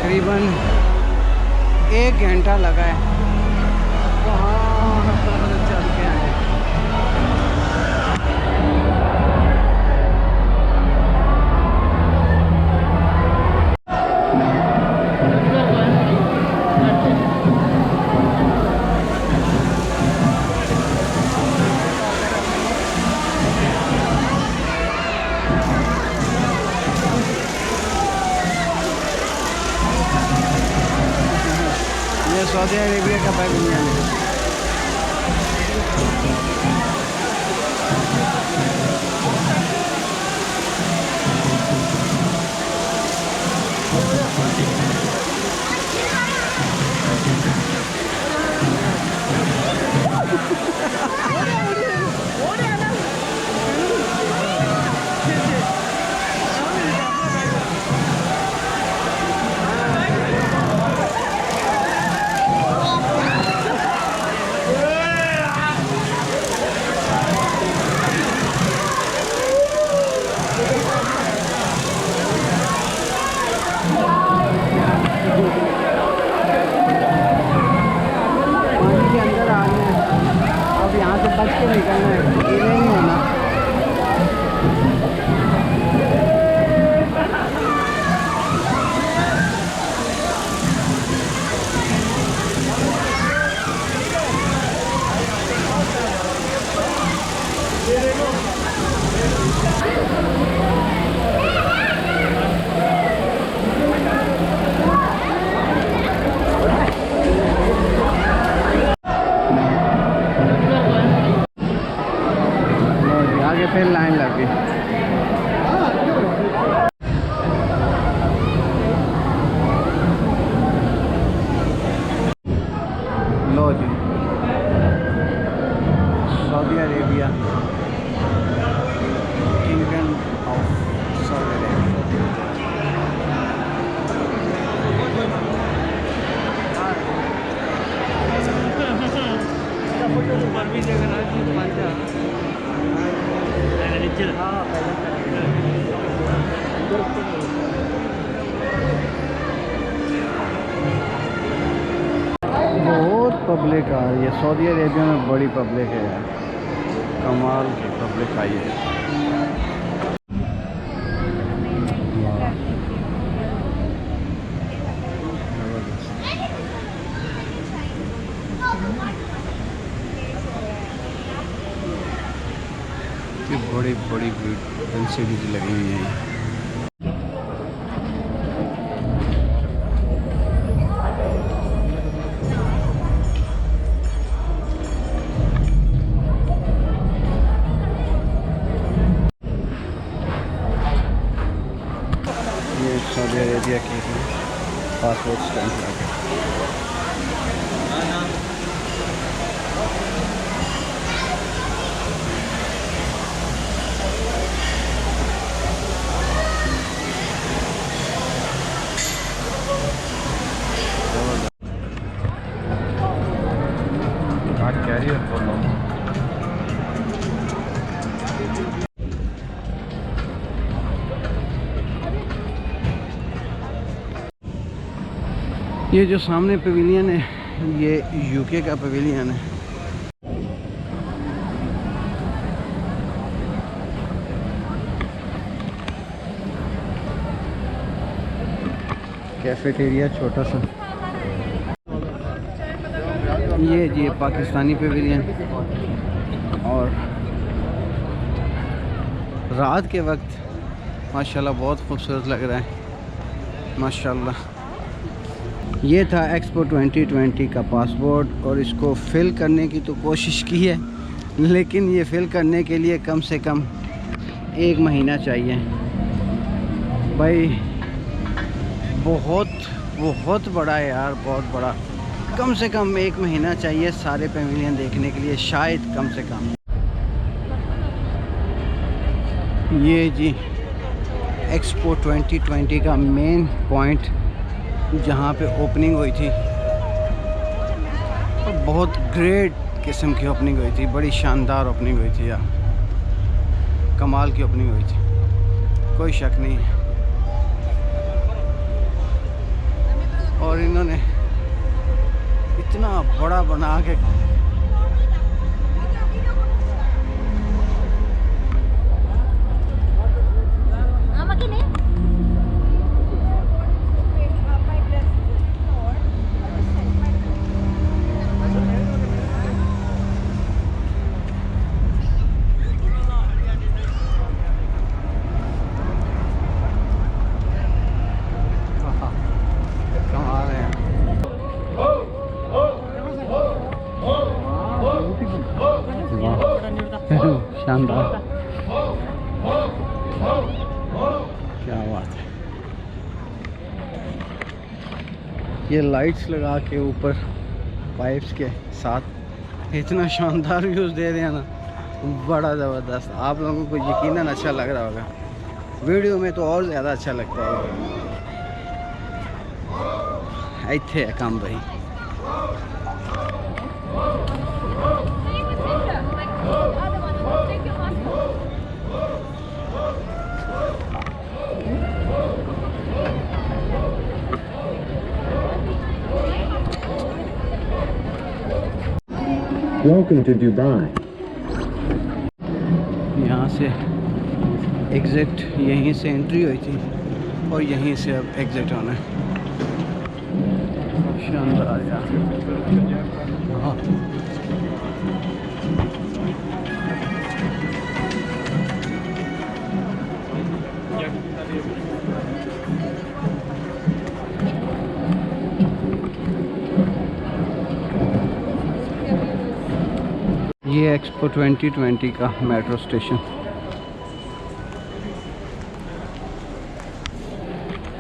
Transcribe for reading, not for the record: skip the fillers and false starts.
तकरीबन 1 घंटा लगा है वहाँ चल के आए। ये सऊदी अरेबिया का पैविलियन है। बच के निकलना है, गिले नहीं होना। फिर लाइन लगी। लो जी, Saudi Arabia, kingdom of Saudi Arabia. बहुत पब्लिक आ रही है सऊदी अरेबिया में, बड़ी पब्लिक है यार, कमाल की पब्लिक आई है। बड़ी बड़ी एलसीडीज लगी हुई हैं। ये सऊदी अरेबिया की पासपोर्ट स्टैंप लगे। ये जो सामने पवेलियन है ये यूके का पवेलियन है। कैफेटेरिया छोटा सा। ये जी पाकिस्तानी पवेलियन, और रात के वक्त माशाल्लाह बहुत खूबसूरत लग रहा है माशाल्लाह। ये था एक्सपो 2020 का पासपोर्ट, और इसको फिल करने की तो कोशिश की है, लेकिन ये फिल करने के लिए कम से कम 1 महीना चाहिए भाई। बहुत बड़ा है यार, बहुत बड़ा। कम से कम 1 महीना चाहिए सारे पैविलियन देखने के लिए, शायद कम से कम। ये जी एक्सपो 2020 का मेन पॉइंट जहाँ पे ओपनिंग हुई थी, और बहुत ग्रेट किस्म की ओपनिंग हुई थी, बड़ी शानदार ओपनिंग हुई थी यार, कमाल की ओपनिंग हुई थी, कोई शक नहीं है। और इन्होंने इतना बड़ा बना के शानदार, क्या बात है। ये लाइट्स लगा के ऊपर पाइप्स के साथ इतना शानदार व्यूज़ दे रहे हैं ना, बड़ा ज़बरदस्त। आप लोगों को यकीनन अच्छा लग रहा होगा, वीडियो में तो और ज़्यादा अच्छा लगता है। इत्थे है काम भाई। Welcome to Dubai. यहाँ से एग्ज़िट, यहीं से एंट्री हुई थी और यहीं से अब एग्ज़िट होना है। शानदार यार। हाँ, ये एक्सपो 2020 का मेट्रो स्टेशन।